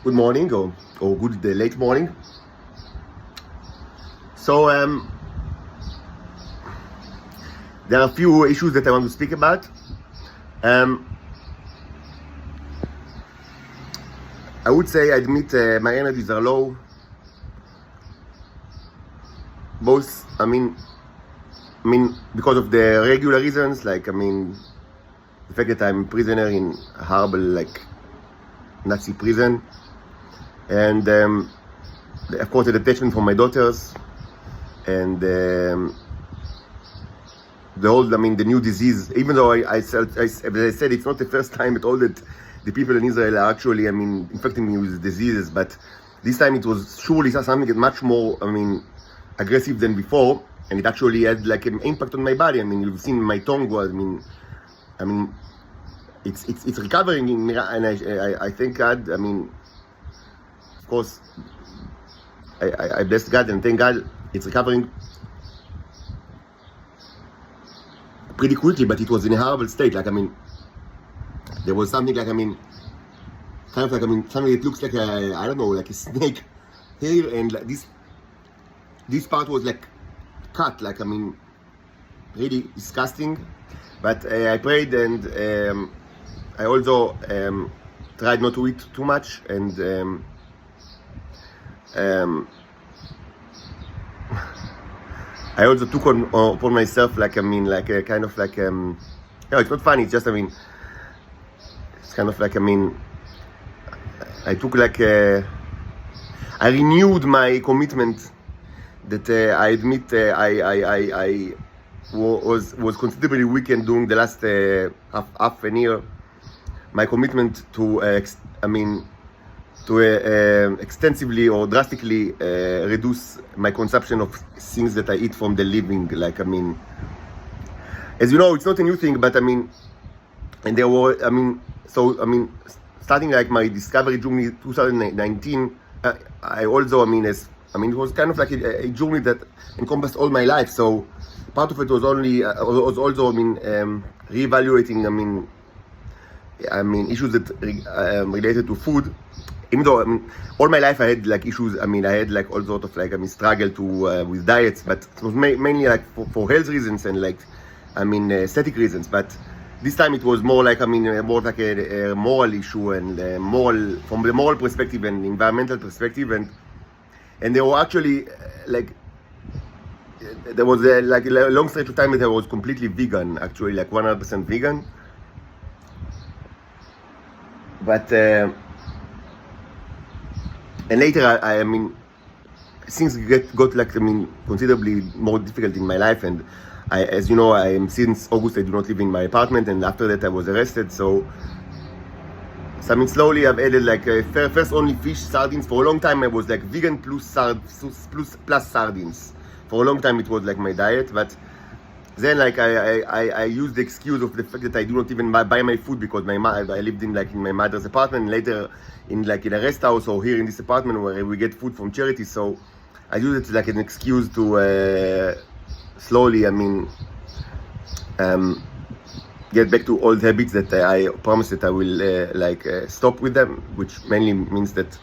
good morning or good late morning. So there are a few issues that I want to speak about. Um, I would say I admit my energies are low. Both, because of the regular reasons, like the fact that I'm a prisoner in a horrible Nazi prison, and of course the detachment from my daughters, and the whole, the new disease. Even though as I said, it's not the first time at all that the people in Israel are actually, infecting me with diseases. But this time it was surely something much more, aggressive than before, and it actually had like an impact on my body. You've seen my tongue was, it's recovering, and I thank God. Of course, I bless God and thank God it's recovering pretty quickly, but it was in a horrible state. There was something something that looks like I don't know, like a snake here, and this part was like cut, really disgusting. But I prayed, and I also tried not to eat too much, and I also took upon myself a kind of it's not funny. It's just it's kind of I took I renewed my commitment that I admit I was considerably weakened during the last half a year. My commitment to extensively or drastically reduce my consumption of things that I eat from the living. As you know, it's not a new thing, but and there were starting my discovery journey 2019. I also it was kind of like a journey that encompassed all my life. So part of it was also reevaluating issues that related to food. Even though all my life I had issues, I had all sort of struggle to with diets, but it was mainly for health reasons and aesthetic reasons. But this time it was more more like a moral issue, and from the moral perspective and environmental perspective, and there were actually there was a long stretch of time that I was completely vegan, actually 100% vegan. But and later things got considerably more difficult in my life, and as you know, since August I do not live in my apartment, and after that I was arrested. So slowly I've added first only fish, sardines. For a long time I was vegan plus sardines. For a long time it was my diet, but then I used the excuse of the fact that I do not even buy my food, because I lived in my mother's apartment, and later in a rest house, or here in this apartment where we get food from charity. So I used it an excuse to slowly get back to old habits that I promised that I will stop with them, which mainly means that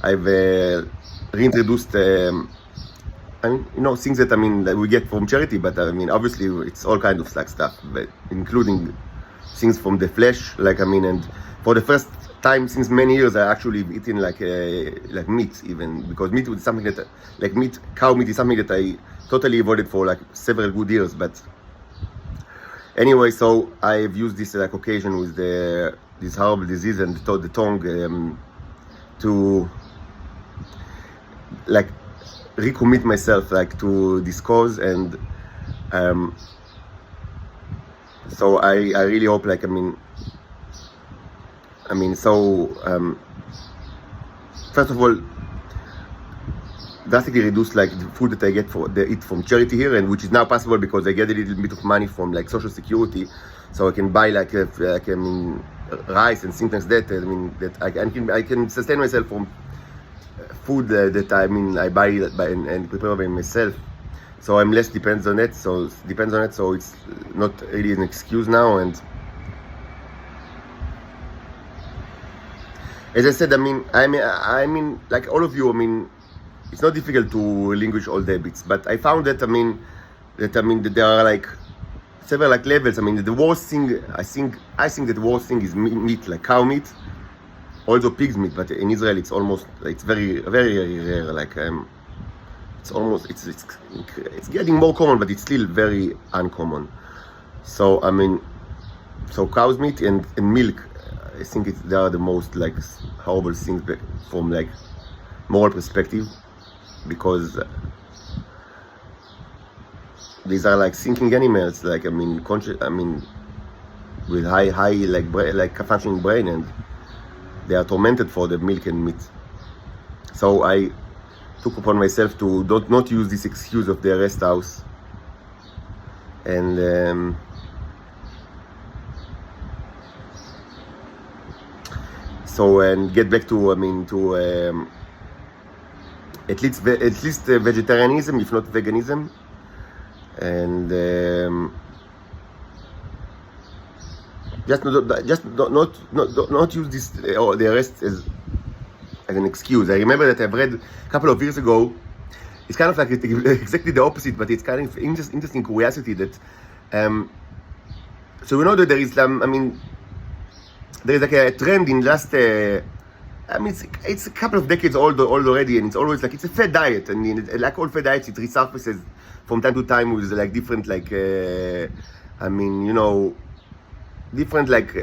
I've reintroduced things that that we get from charity. But obviously it's all kinds of stuff, but including things from the flesh. And for the first time since many years I actually eaten meat, even because meat was something that cow meat is something that I totally avoided for several good years. But anyway, so I've used this occasion with this horrible disease and the tongue to recommit myself to this cause. And so I really hope first of all, drastically reduce the food that I eat from charity here, and which is now possible because I get a little bit of money from Social Security, so I can buy rice and things like that. That I can sustain myself from food that I buy and prepare by myself. So I'm less dependent on it. So it's not really an excuse now. And as I said, I mean, like all of you, I mean, it's not difficult to relinquish all the habits, but I found that, that there are like several like levels. I mean, the worst thing, I think that the worst thing is meat, like cow meat, also pig's meat, but in Israel it's very, very rare. Like, it's almost, it's getting more common, but it's still very uncommon. So, I mean, so cow's meat and milk, I think they are the most like horrible things from like moral perspective, because these are like thinking animals, like, I mean, with high like functioning brain, and they are tormented for the milk and meat. So I took upon myself to not use this excuse of the rest house, and and get back to, at least vegetarianism, if not veganism, and not use this or the rest as an excuse. I remember that I've read a couple of years ago. It's kind of like exactly the opposite, but it's kind of interesting curiosity that. So we know that there is, there is like a trend in last. It's a couple of decades old already, and it's always like it's a fad diet, and like all fad diets, it resurfaces from time to time with like different like, different like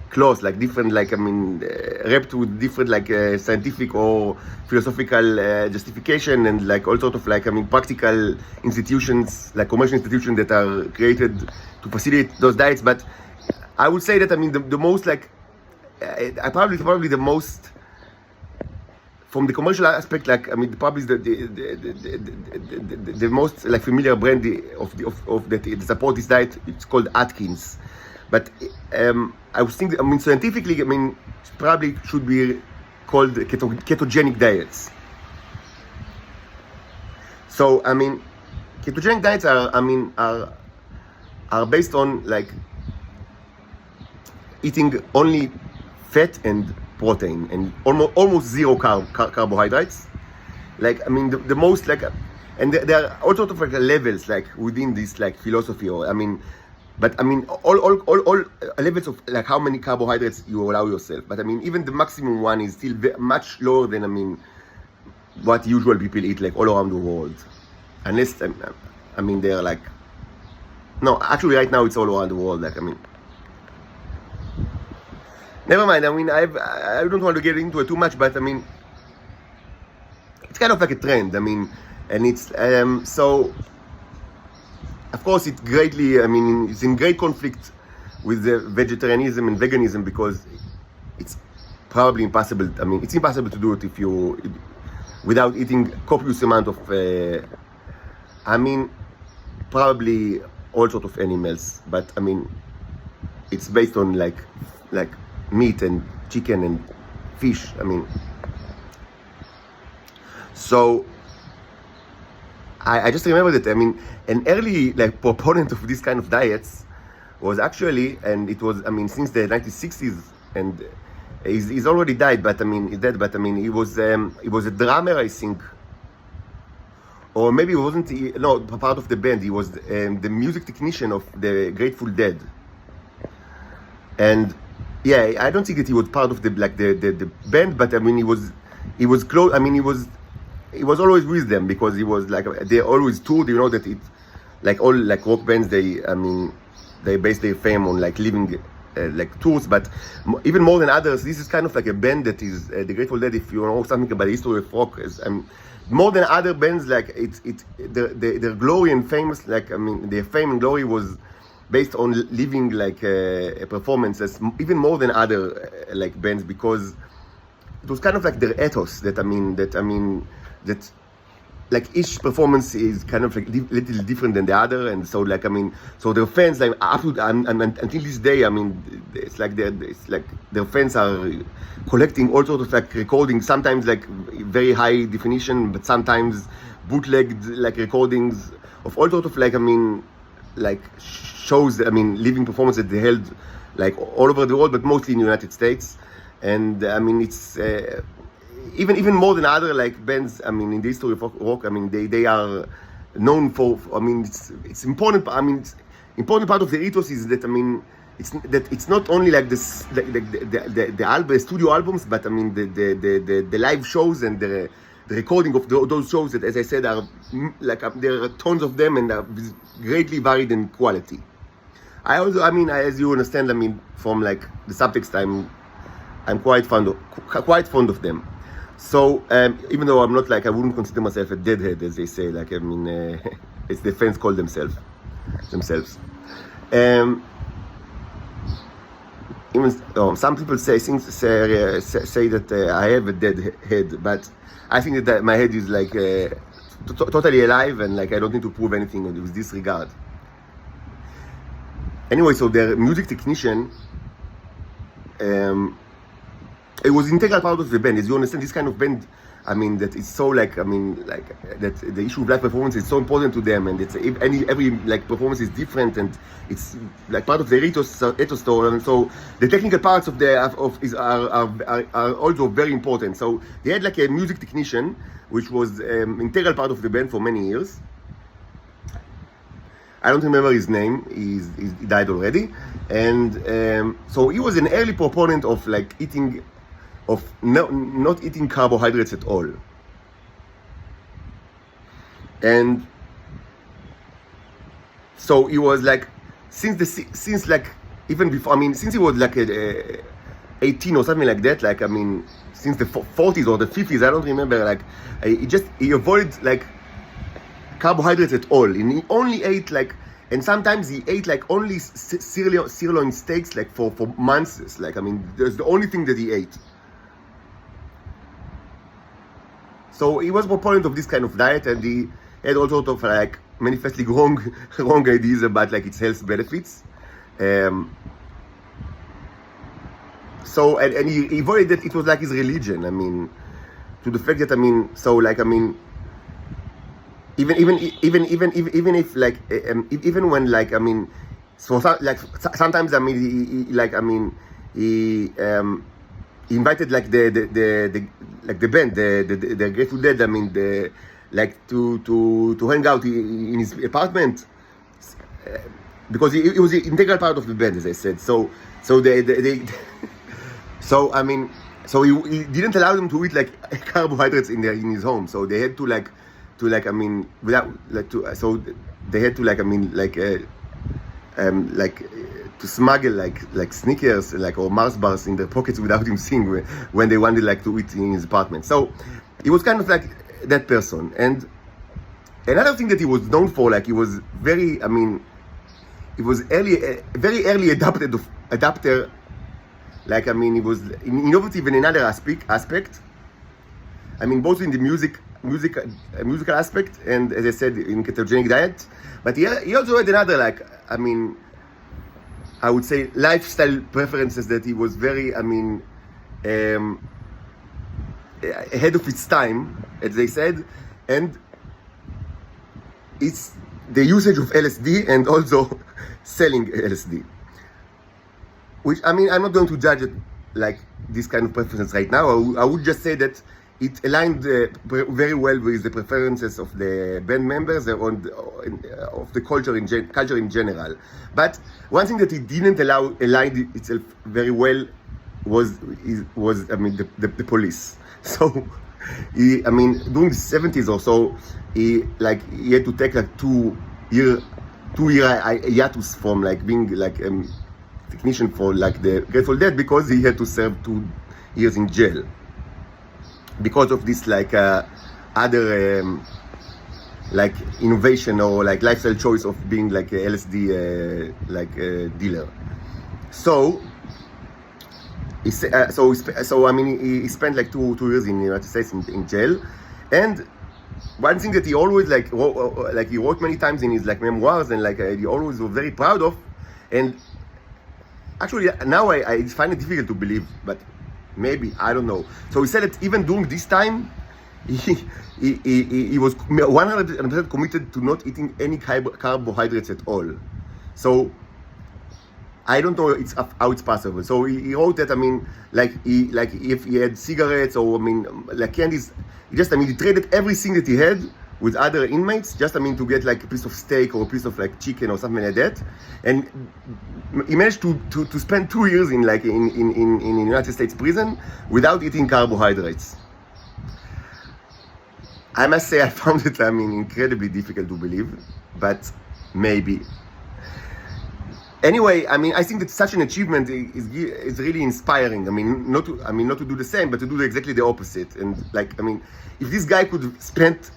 clause, like different like wrapped with different like scientific or philosophical justification, and like all sort of like practical institutions, like commercial institutions that are created to facilitate those diets. But I would say that the most like probably the most from the commercial aspect, like probably the most like familiar brand of that support this diet. It's called Atkins. But I was thinking, scientifically, probably should be called ketogenic diets. So, ketogenic diets are based on like eating only fat and protein and almost zero carbohydrates. Like, the most like, and there are all sorts of like levels like within this like philosophy, or but all levels of like how many carbohydrates you allow yourself. But even the maximum one is still much lower than what usual people eat like all around the world, unless they're like, no, actually right now it's all around the world. Like, never mind. I don't want to get into it too much, but it's kind of like a trend. And it's so. Of course, it's greatly. It's in great conflict with the vegetarianism and veganism, because it's probably impossible. It's impossible to do it without eating copious amount of. Probably all sort of animals, but it's based on like meat and chicken and fish. So I just remember that an early like proponent of this kind of diets was actually, and it was since the 1960s, and he's already died, but he's dead. But he was a drummer, I think, or maybe he wasn't. No, part of the band. He was the music technician of the Grateful Dead, and yeah, I don't think that he was part of the band, but he was close. He was always with them, because he was like, they always toured. You know that it, like all like rock bands, they base their fame on like living like tours. But even more than others, this is kind of like a band that is the Grateful Dead. If you know something about the history of rock, is more than other bands, like their glory and famous, like their fame and glory was based on living like a performance, as even more than other like bands, because it was kind of like their ethos that that like each performance is kind of like little different than the other, and so like so their fans, like up to until this day, it's like their fans are collecting all sorts of like recordings, sometimes like very high definition, but sometimes bootlegged like recordings of all sorts of like like shows, living performances that they held like all over the world, but mostly in the United States. and I mean it's even more than other like bands. I mean in the history of rock, I mean they are known for. I mean it's important. I mean important part of the ethos is that I mean it's not only like this the studio albums, but I mean the live shows and the recording of those shows that, as I said, are like there are tons of them and are greatly varied in quality. I also, I mean, as you understand, I mean, from like the subtext, I'm quite fond of them. So even though I'm not like I wouldn't consider myself a deadhead, as they say, like I mean, it's the fans call themselves. Even some people say that I have a dead head, but I think that my head is like totally alive, and like I don't need to prove anything with this regard. Anyway, so the music technician, it was integral part of the band. As you understand, this kind of band, I mean, that is so like, I mean, like that the issue of live performance is so important to them, and it's every like performance is different, and it's like part of their ethos, and so the technical parts of are also very important. So they had like a music technician, which was integral part of the band for many years. I don't remember his name. He died already, and so he was an early proponent of like not eating carbohydrates at all. And so he was like since like even before, I mean since he was like 18 or something like that, like I mean since the 40s or the 50s, I don't remember, like he avoided like carbohydrates at all, and he only ate like, and sometimes he ate like only sirloin steaks like for months. Like I mean that's the only thing that he ate. So he was a proponent of this kind of diet, and he had all sorts of like manifestly wrong ideas about like its health benefits. So and he avoided that it was like his religion. I mean, to the fact that I mean, so like I mean, even if like even when like I mean, so like sometimes I mean he invited like the band, the Grateful Dead, I mean like to hang out in his apartment, because he was an integral part of the band, as I said. So they so I mean, so he didn't allow them to eat like carbohydrates in his home. So they had to like I mean without like so they had to like I mean like to smuggle like Snickers like or Mars bars in their pockets without him seeing when they wanted like to eat in his apartment. So he was kind of like that person. And another thing that he was known for, like he was very, I mean, he was very early adapter. Like I mean, he was innovative in another aspect. I mean, both in the musical aspect and, as I said, in ketogenic diet. But he also had another, like I mean, I would say lifestyle preferences that he was very, I mean, ahead of its time, as they said, and it's the usage of LSD and also selling LSD. Which, I mean, I'm not going to judge it like this kind of preferences right now. I would just say that it aligned very well with the preferences of the band members of the culture in general. But one thing that it didn't align itself very well was I mean the police. So I mean during the 70s or so, he had to take like two year hiatus from like being like technician for like the Grateful Dead, because he had to serve 2 years in jail because of this like other like innovation or like lifestyle choice of being like a LSD dealer. So I mean he spent like two years in the United States in jail. And one thing that he always like he wrote many times in his like memoirs, and like he always was very proud of, and actually now I find it difficult to believe, but maybe, I don't know. So he said that even during this time, he was 100% committed to not eating any carbohydrates at all. So I don't know how it's possible. So he wrote that, I mean, like if he had cigarettes or, I mean, like candies, he traded everything that he had with other inmates, just, I mean, to get like a piece of steak or a piece of like chicken or something like that. And he managed to spend 2 years in United States prison without eating carbohydrates. I must say I found it, I mean, incredibly difficult to believe, but maybe. Anyway, I mean, I think that such an achievement is really inspiring. I mean, not to do the same, but to do exactly the opposite. And like, I mean, if this guy could spend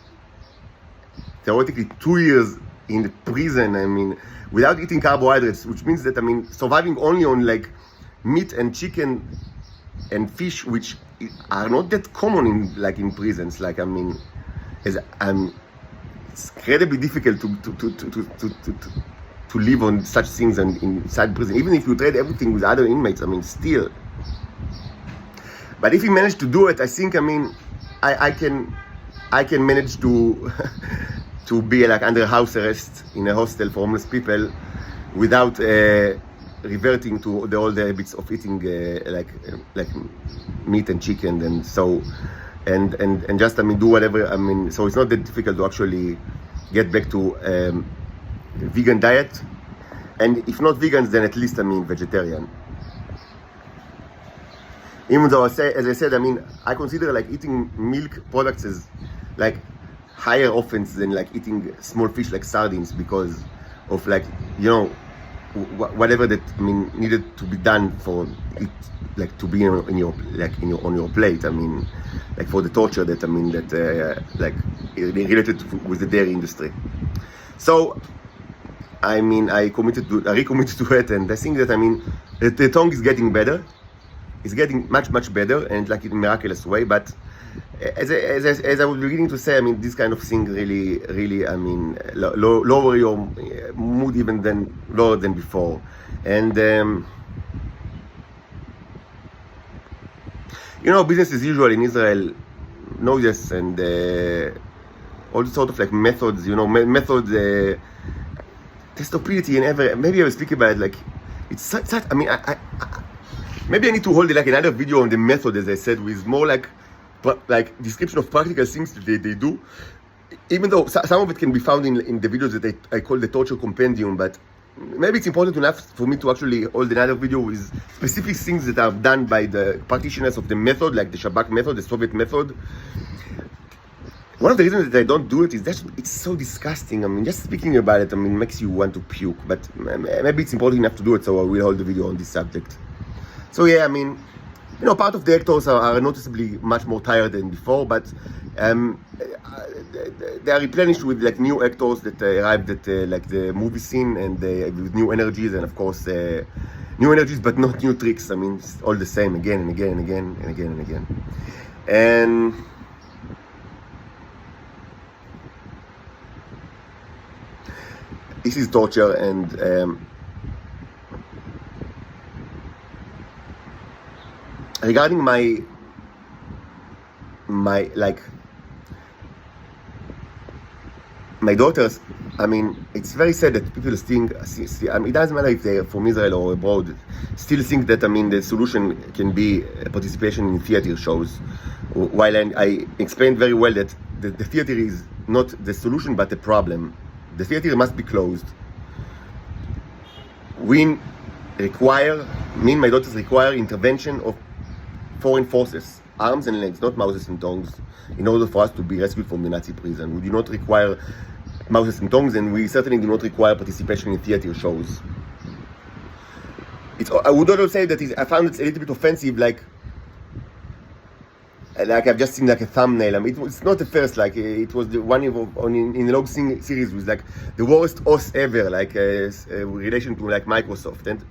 theoretically 2 years in the prison, I mean, without eating carbohydrates, which means that, I mean, surviving only on like meat and chicken and fish, which are not that common in prisons. Like, I mean, it's incredibly difficult to live on such things and inside prison, even if you trade everything with other inmates. I mean, still. But if he managed to do it, I think, I mean, I can manage to to be like under house arrest in a hostel for homeless people without reverting to the old habits of eating like meat and chicken and so and just, I mean, do whatever. I mean, so it's not that difficult to actually get back to vegan diet, and if not vegans, then at least, I mean, vegetarian. Even though as I said, I mean, I consider like eating milk products as like higher offense than like eating small fish like sardines, because of like, you know, whatever that, I mean, needed to be done for it, like to be on your plate. I mean, like for the torture that, I mean, that like related with the dairy industry. So I mean, I recommitted to it, and I think that, I mean, the tongue is getting better. It's getting much better, and like in a miraculous way. But as I was beginning to say, I mean, this kind of thing really, I mean, lower your mood even lower than before. And you know, business as usual in Israel, noises and all sort of like methods, you know, stupidity and maybe I will speak about it, like it's such, I mean, I maybe I need to hold like another video on the method, as I said, with more like description of practical things that they do, even though some of it can be found in the videos that I call the torture compendium. But maybe it's important enough for me to actually hold another video with specific things that are done by the practitioners of the method, like the Shabak method, the Soviet method. One of the reasons that I don't do it is that it's so disgusting. I mean, just speaking about it, I mean, makes you want to puke. But maybe it's important enough to do it, so I will hold the video on this subject. So yeah, I mean, you know, part of the actors are noticeably much more tired than before, but they are replenished with like new actors that arrived at like the movie scene, and with new energies, and of course new energies, but not new tricks. I mean, it's all the same again and again and again and again and again. And this is torture. And regarding my daughters, I mean, it's very sad that people think, I mean, it doesn't matter if they're from Israel or abroad, still think that, I mean, the solution can be participation in theater shows, while I explained very well that the theater is not the solution but the problem. The theater must be closed. Me and my daughters require intervention of foreign forces, arms and legs, not mouses and tongues, in order for us to be rescued from the Nazi prison. We do not require mouses and tongues, and we certainly do not require participation in theater shows. I would also say that I found it a little bit offensive, like I've just seen like a thumbnail. I mean, it's not the first, like it was the one in a long series with like the worst OS ever, like relation to like Microsoft. And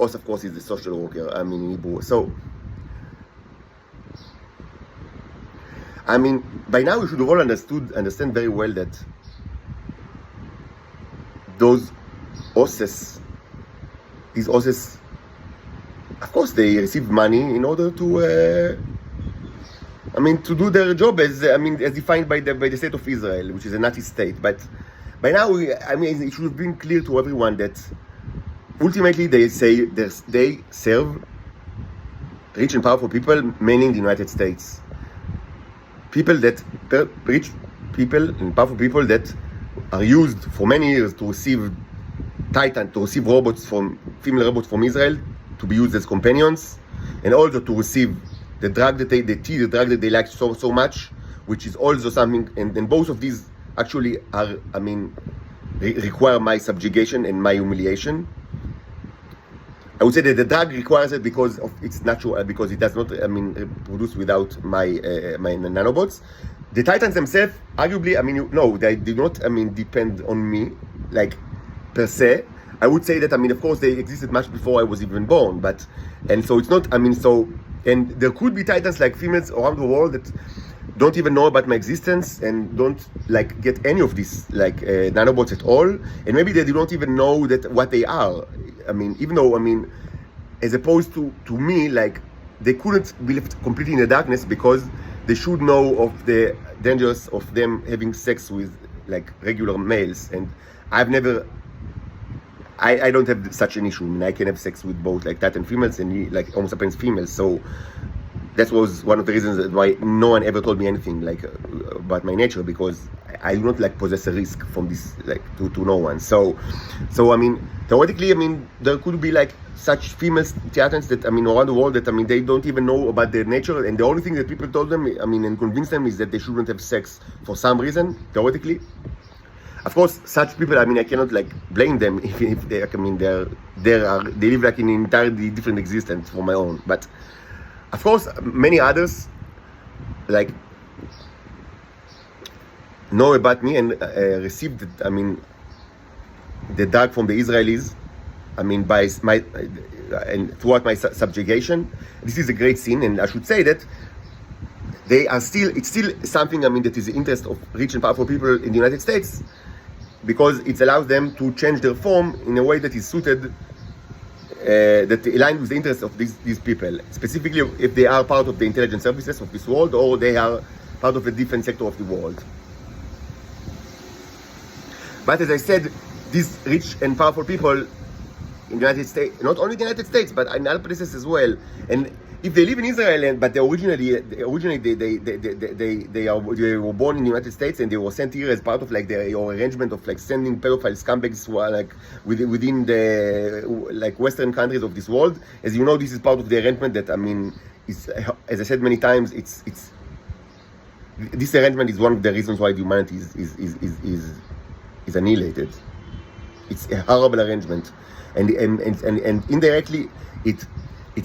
OS, of course, is the social worker, I mean, in Hebrew. So I mean, by now you should have all understand very well that these OSES, of course, they receive money in order to, to do their job as defined by the state of Israel, which is a Nazi state. But by now, it should have been clear to everyone that ultimately they say they serve rich and powerful people, mainly in the United States. People that rich people and powerful people that are used for many years to receive robots from female robots from Israel to be used as companions, and also to receive the drug that the drug that they like so much, which is also something. And both of these actually are, I mean, require my subjugation and my humiliation. I would say that the drug requires it because of its natural, because it does not, I mean, produce without my nanobots. The Titans themselves, arguably, I mean, no, they do not, I mean, depend on me, like, per se. I would say that, I mean, of course, they existed much before I was even born, but, and so it's not, I mean, so, and there could be Titans like females around the world that don't even know about my existence and don't like get any of these like nanobots at all, and maybe they do not even know that what they are. I mean, even though, I mean, as opposed to me, like, they couldn't be left completely in the darkness because they should know of the dangers of them having sex with like regular males, and I've never, I don't have such an issue. I mean, I can have sex with both like Titan females and like Homo sapiens females, so that was one of the reasons why no one ever told me anything like about my nature, because I do not like possess a risk from this like to no one. So I mean, theoretically, I mean, there could be like such female Titans that, I mean, around the world that, I mean, they don't even know about their nature, and the only thing that people told them, I mean, and convinced them is that they shouldn't have sex for some reason, theoretically. Of course, such people, I mean, I cannot like blame them if they, I mean, they live like in an entirely different existence from my own. But of course, many others like know about me and received, I mean, the drug from the Israelis, I mean, by my and throughout my subjugation. This is a great scene, and I should say that they are still, it's still something, I mean, that is the interest of rich and powerful people in the United States, because it allows them to change their form in a way that is suited, that align with the interests of these people, specifically if they are part of the intelligence services of this world, or they are part of a different sector of the world. But as I said, these rich and powerful people in the United States, not only the United States, but in other places as well, and if they live in Israel, but they originally they were born in the United States, and they were sent here as part of like your arrangement of like sending pedophile scumbags who are like within the like Western countries of this world. As you know, this is part of the arrangement that, I mean, is, as I said many times, it's this arrangement is one of the reasons why the humanity is annihilated. It's a horrible arrangement, and indirectly it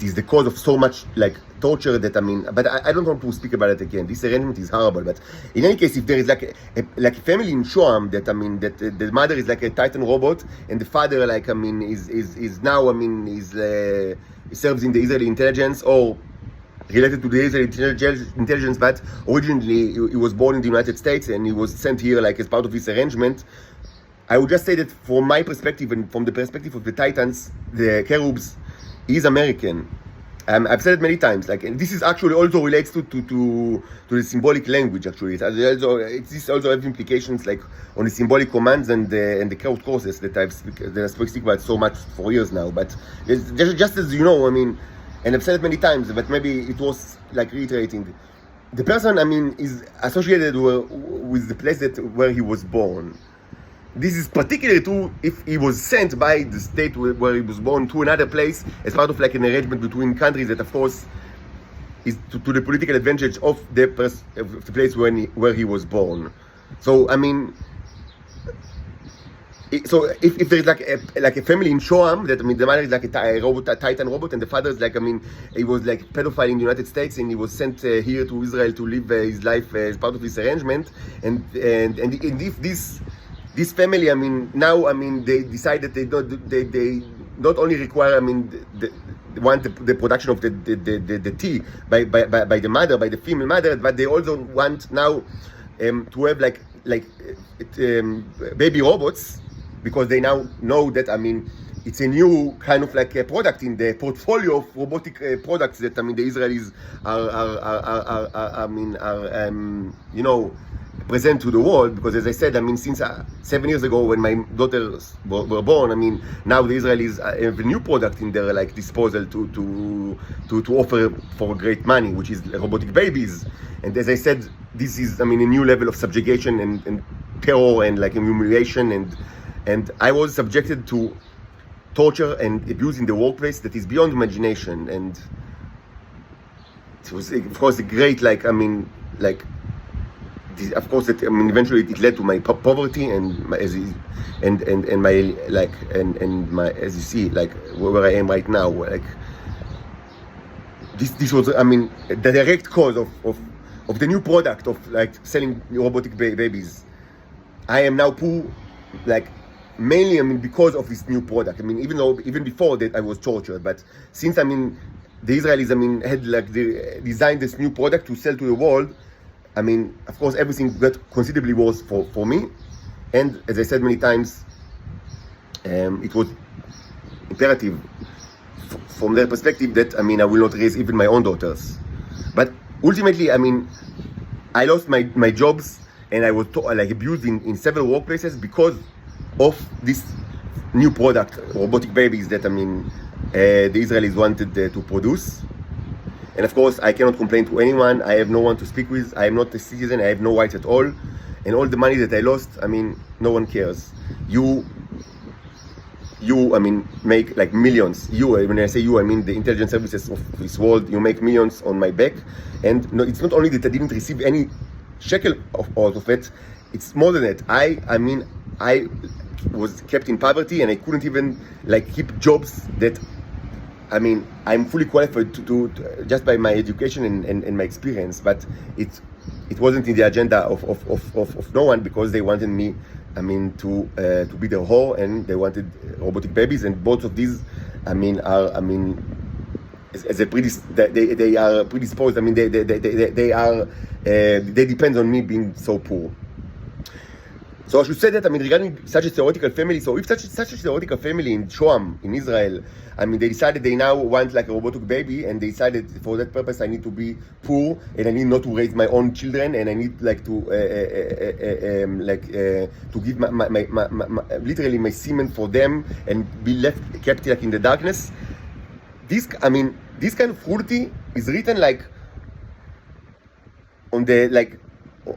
is the cause of so much like torture that, I mean, but I don't want to speak about it again. This arrangement is horrible. But in any case, if there is like a family in Shoam that, I mean, that the mother is like a Titan robot, and the father, like, I mean, is now, I mean, serves in the Israeli intelligence, or related to the Israeli intelligence, but originally he was born in the United States and he was sent here like as part of this arrangement. I would just say that from my perspective and from the perspective of the Titans, the Cherubs, he's American. I've said it many times. Like, and this is actually also relates to the symbolic language. Actually, this also have implications like on the symbolic commands and the crowd courses that I speak about so much for years now. But just as you know, I mean, and I've said it many times, but maybe it was like reiterating. The person, I mean, is associated with the place where he was born. This is particularly true if he was sent by the state where he was born to another place as part of like an arrangement between countries that, of course, is to the political advantage of the place where he was born. So, I mean, so if there's like a family in Shoam that, I mean, the mother is like a Titan robot, and the father is like, I mean, he was like pedophile in the United States, and he was sent here to Israel to live his life as part of this arrangement, and if this family, I mean, now, I mean, they decide that they not only require, I mean, want the production of the tea by the mother, by the female mother, but they also want now to have like baby robots, because they now know that, I mean, it's a new kind of like a product in the portfolio of robotic products that, I mean, the Israelis are you know, present to the world, because as I said, I mean, since 7 years ago when my daughters were born, I mean, now the Israelis have a new product in their like disposal to offer for great money, which is robotic babies. And as I said, this is, I mean, a new level of subjugation and terror and like humiliation, and I was subjected to torture and abuse in the workplace that is beyond imagination. And it was, of course, a great, like, I mean, like, of course, that, I mean, eventually it led to my poverty and my, and my, like, and my, as you see, like, where I am right now. Like, this was, I mean, the direct cause of the new product of like selling robotic babies. I am now poor, like, mainly, I mean, because of this new product. I mean, even before that I was tortured, but since, I mean, the Israelis, I mean, had like designed this new product to sell to the world, I mean, of course, everything got considerably worse for me. And as I said many times, it was imperative from their perspective that, I mean, I will not raise even my own daughters. But ultimately, I mean, I lost my jobs, and I was like abused in several workplaces because of this new product, robotic babies, that, I mean, the Israelis wanted to produce. And of course, I cannot complain to anyone. I have no one to speak with. I am not a citizen. I have no rights at all. And all the money that I lost, I mean, no one cares. You, I mean, make like millions. You, when I say you, I mean the intelligence services of this world. You make millions on my back. And no, it's not only that I didn't receive any shekel out of it. It's more than that. I mean, I was kept in poverty, and I couldn't even like keep jobs that, I mean, I'm fully qualified to just by my education and my experience, but it wasn't in the agenda of no one, because they wanted me, I mean, to be their whore, and they wanted robotic babies, and both of these, I mean, are, I mean, as a they are predisposed. I mean, they depend on me being so poor. So I should say that, I mean, regarding such a theoretical family, so if such a theoretical family in Shoam, in Israel, I mean, they decided they now want like a robotic baby, and they decided for that purpose I need to be poor, and I need not to raise my own children, and I need like to to give my literally my semen for them, and be kept like in the darkness. This, I mean, this kind of cruelty is written like on the like.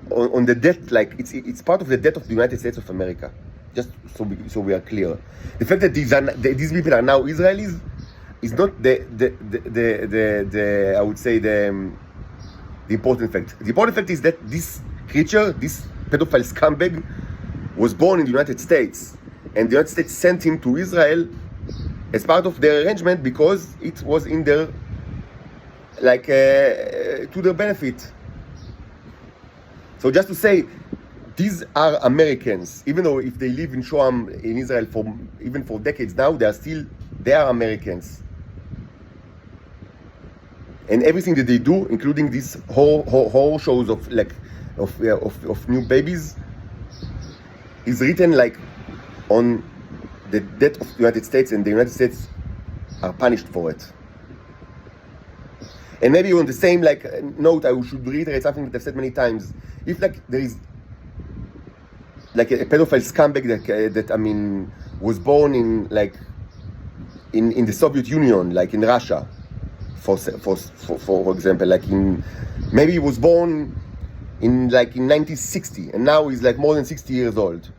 On the death, like it's part of the death of the United States of America. Just so we are clear, the fact that these people are now Israelis is not the I would say the important fact. The important fact is that this creature, this pedophile scumbag, was born in the United States, and the United States sent him to Israel as part of their arrangement because it was in their like to their benefit. So just to say, these are Americans, even though if they live in Shoam in Israel for decades now, they are Americans. And everything that they do, including these horror shows of like of new babies, is written like on the death of the United States, and the United States are punished for it. And maybe on the same like note, I should reiterate something that I've said many times. If like there is like a pedophile scumbag that I mean was born in like in the Soviet Union, like in Russia, for example, like maybe he was born in 1960, and now he's like more than 60 years old,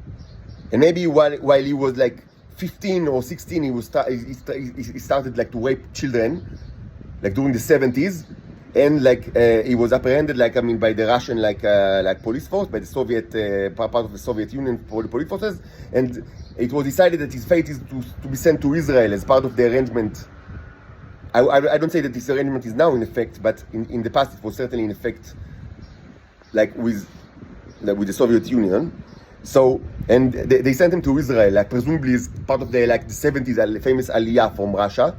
and maybe while he was like 15 or 16, he started like to rape children, like during the 70s, and like he was apprehended, like I mean, by the Russian like police force, by the Soviet part of the Soviet Union for the police forces, and it was decided that his fate is to be sent to Israel as part of the arrangement. I don't say that this arrangement is now in effect, but in the past it was certainly in effect, like with the Soviet Union. So, and they sent him to Israel, like presumably as part of the 70s famous Aliyah from Russia.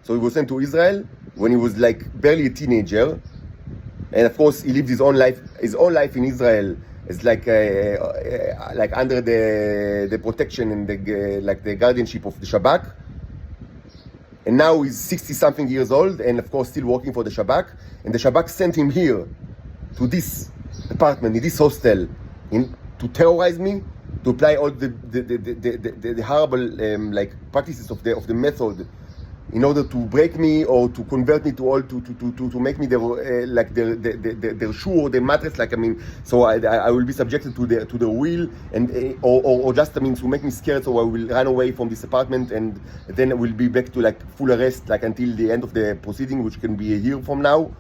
So he was sent to Israel when he was like barely a teenager, and of course he lived his own life in Israel as like under the protection and the guardianship of the Shabak. And now he's 60-something years old, and of course still working for the Shabak. And the Shabak sent him here to this apartment, in this hostel, to terrorize me, to apply all the horrible like practices of the method, in order to break me or to convert me to make me their like their shoe or their mattress, like so I will be subjected to the will, and or just to make me scared, so I will run away from this apartment, and then I will be back to like full arrest, like until the end of the proceeding, which can be a year from now.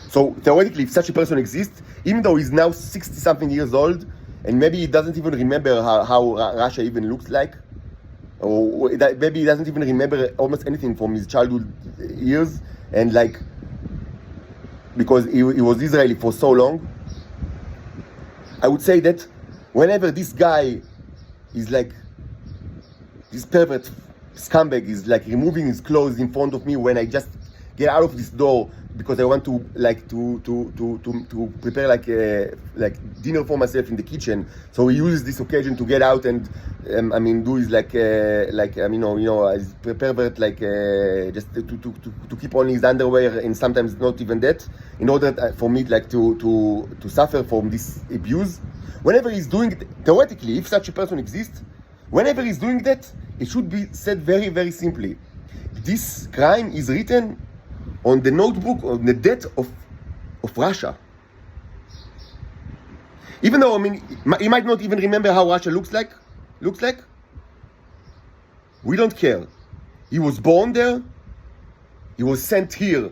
So theoretically, if such a person exists, even though he's now 60-something years old, and maybe he doesn't even remember how Russia even looks like, or maybe he doesn't even remember almost anything from his childhood years, and like, because he was Israeli for so long, I would say that whenever this guy is like, this pervert scumbag is like removing his clothes in front of me when I just get out of this door, because I want to like to prepare like dinner for myself in the kitchen. So he uses this occasion to get out and do his like as pervert, like just to keep on his underwear, and sometimes not even that, in order for me like to suffer from this abuse. Whenever he's doing it, theoretically, if such a person exists, whenever he's doing that, it should be said very, very simply: this crime is written on the notebook, on the debt of Russia. Even though, he might not even remember how Russia looks like. We don't care. He was born there. He was sent here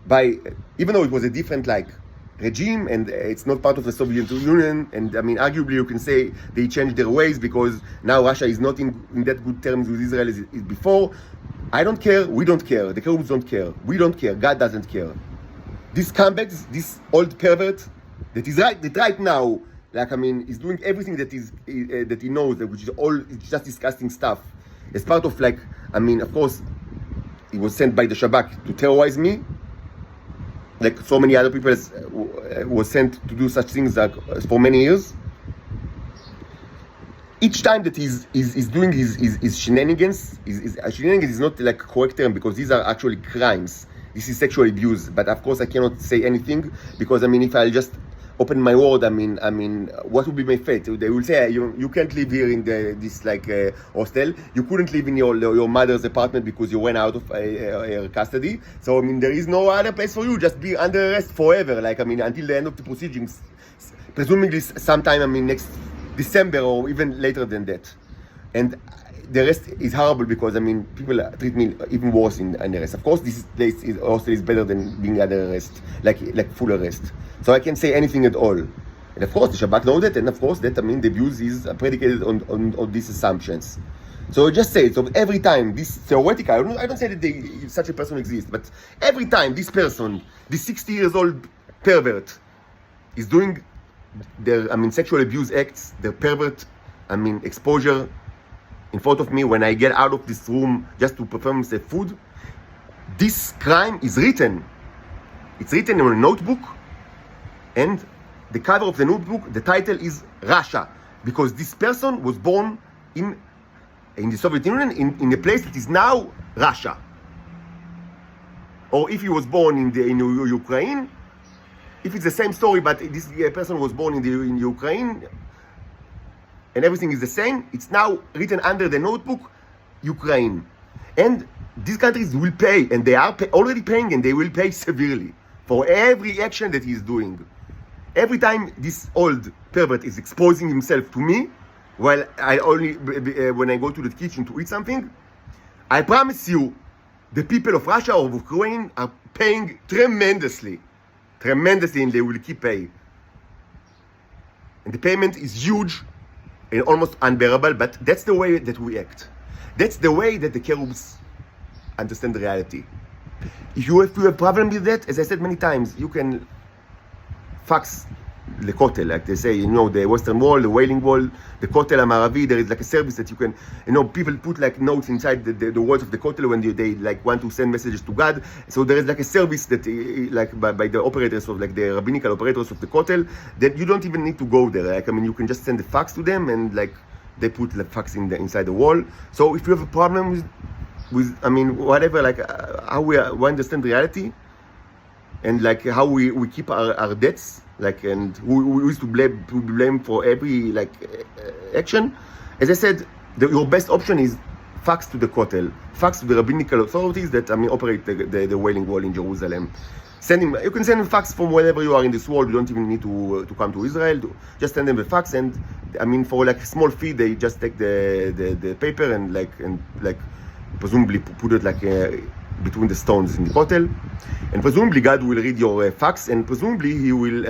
by, even though it was a different like regime, and it's not part of the Soviet Union, and arguably you can say they changed their ways, because now Russia is not in that good terms with Israel as before. I don't care, we don't care, the Cherubs don't care, we don't care, God doesn't care. This scumbag, this old pervert, that right now, like is doing everything that he knows, which is all, it's just disgusting stuff. As part of like, of course, he was sent by the Shabak to terrorize me, like so many other people was sent to do such things like, for many years. Each time that he's doing his shenanigans, shenanigans is not like a correct term, because these are actually crimes. This is sexual abuse. But of course I cannot say anything, because if I'll just open my word, what would be my fate? They will say you can't live here in this like hostel. You couldn't live in your mother's apartment because you went out of her custody. So there is no other place for you. Just be under arrest forever. Like until the end of the proceedings, presumably sometime next December or even later than that. And the rest is horrible, because people treat me even worse in the rest. Of course, this place is better than being under arrest, like full arrest. So I can say anything at all. And of course, the Shabbat knows that, and of course that the abuse is predicated on these assumptions. So I just say it. So every time this theoretical, I don't say that such a person exists, but every time this person, this 60 years old pervert, is doing their sexual abuse acts, their pervert exposure in front of me, when I get out of this room just to perform the food, this crime is written. It's written in a notebook, and the cover of the notebook, the title is Russia, because this person was born in the Soviet Union, in a place that is now Russia. Or if he was born in Ukraine, if it's the same story, but this person was born in Ukraine, and everything is the same, it's now written under the notebook, Ukraine. And these countries will pay, and they are already paying, and they will pay severely for every action that he is doing. Every time this old pervert is exposing himself to me, while when I go to the kitchen to eat something, I promise you, the people of Russia or of Ukraine are paying tremendously, and they will keep paying. And the payment is huge and almost unbearable, but that's the way that we act. That's the way that the Cherubs understand reality. If you have a problem with that, as I said many times, you can fax the Kotel, like they say, the Western Wall, the Wailing Wall, the Kotel Amaravi. There is like a service that you can, people put like notes inside the walls of the Kotel when they like want to send messages to God. So there is like a service that like by the operators of like the rabbinical operators of the Kotel, that you don't even need to go there. Like you can just send the fax to them, and like they put like fax inside the wall. So if you have a problem with whatever, like how we understand reality, and like how we keep our debts like, and who is to blame for every like action. As I said, your best option is fax to the Kotel, fax to the rabbinical authorities that operate the Wailing Wall in Jerusalem. You can send them fax from wherever you are in this world. You don't even need to come to Israel. Just send them a fax, and for like a small fee, they just take the paper and presumably put it like between the stones in the Kotel, and presumably God will read your fax, and presumably he will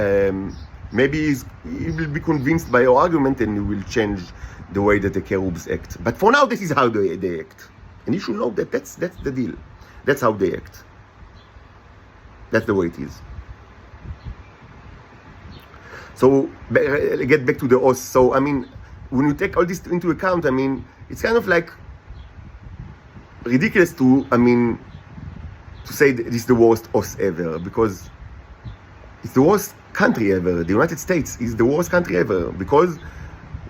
maybe he will be convinced by your argument, and he will change the way that the cherubs act. But for now, this is how they act, and you should know that that's the deal. That's how they act. That's the way it is. So get back to the os. So when you take all this into account, it's kind of like ridiculous to say this is the worst os ever, because it's the worst country ever. The United States is the worst country ever because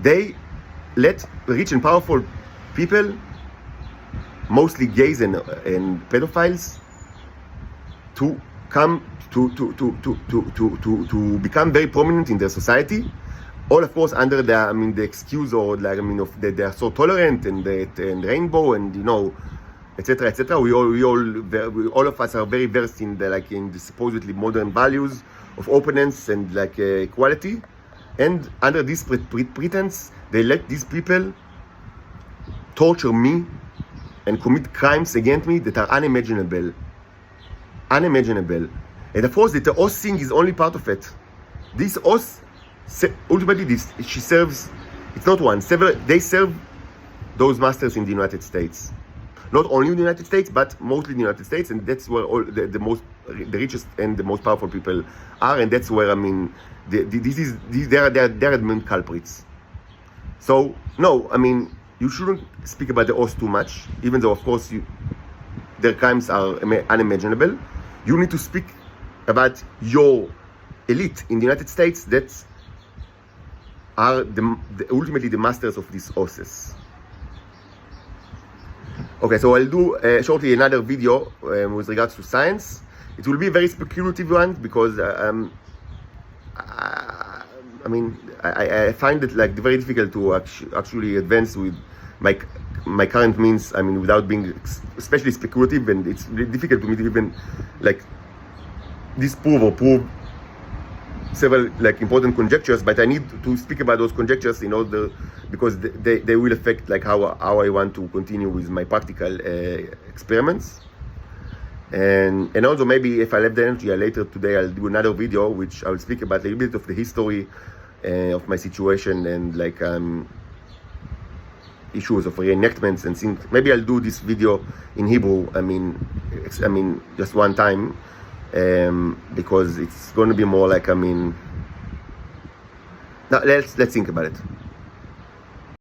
they let rich and powerful people, mostly gays and pedophiles, to come to become very prominent in their society. All, of course, under the excuse or of that they are so tolerant and rainbow and etc. etc. We all of us are very versed in the supposedly modern values of openness and equality. And under this pretense, they let these people torture me and commit crimes against me that are unimaginable. And of course, the os thing is only part of it. This os, ultimately, she serves. It's not one. Several. They serve those masters in the United States. Not only in the United States, but mostly in the United States, and that's where all the richest and the most powerful people are, and that's where they're the main culprits. So no, you shouldn't speak about the os too much, even though of course their crimes are unimaginable. You need to speak about your elite in the United States that are ultimately the masters of these oses. Okay, so I'll do shortly another video with regards to science. It will be a very speculative one because I find it very difficult to actually advance with my current means. Without being especially speculative, and it's really difficult to me to even disprove or prove several important conjectures. But I need to speak about those conjectures in order, because they will affect how I want to continue with my practical experiments. And also maybe if I have the energy later today, I'll do another video which I will speak about a little bit of the history of my situation and issues of reenactments and things. Maybe I'll do this video in Hebrew. Just one time, because it's going to be more now let's think about it.